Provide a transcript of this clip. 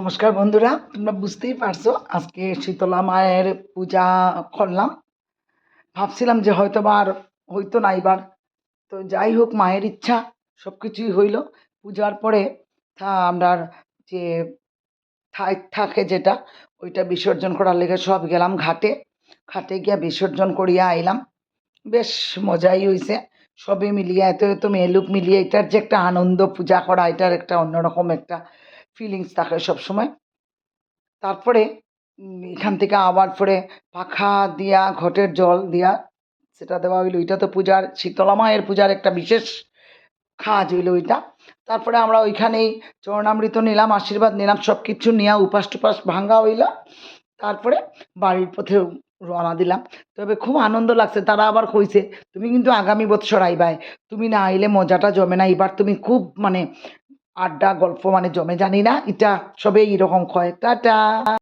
নমস্কার বন্ধুরা, তোমরা বুঝতেই পারছো আজকে শীতলা মায়ের পূজা করলাম। ভাবছিলাম যে হয়তো বা আর হইতো না এবার, তো যাই হোক মায়ের ইচ্ছা সব কিছুই হইল। পূজার পরে আমরা যে থাকে যেটা ওইটা বিসর্জন করার লেগে সব গেলাম ঘাটে। ঘাটে গিয়া বিসর্জন করিয়া আইলাম। বেশ মজাই হইছে। সবে মিলিয়ে এত এত মেয়েলোক মিলিয়ে এটার যে একটা আনন্দ, পূজা করা এটার একটা অন্যরকম একটা ফিলিংস থাকে সবসময়। তারপরে এখান থেকে আবার পরে পাখা দিয়া ঘটের জল দিয়া সেটা দেওয়া হইলো। ওইটা তো পূজার শীতলা মায়ের পূজার একটা বিশেষ কাজ হইলো ওইটা। তারপরে আমরা ওইখানেই চরণামৃত নিলাম, আশীর্বাদ নিলাম, সব কিছু নিয়ে উপাস টুপাস ভাঙ্গা হইলো। তারপরে বাড়ির পথে রওনা দিলাম। তবে খুব আনন্দ লাগছে। তারা আবার কইছে তুমি কিন্তু আগামী বৎসর আইবাই, তুমি না আইলে মজাটা জমে না। এবার তুমি খুব মানে আড্ডা গল্প মানে জমে, জানি না এটা সবে এইরকম কয়। টাটা।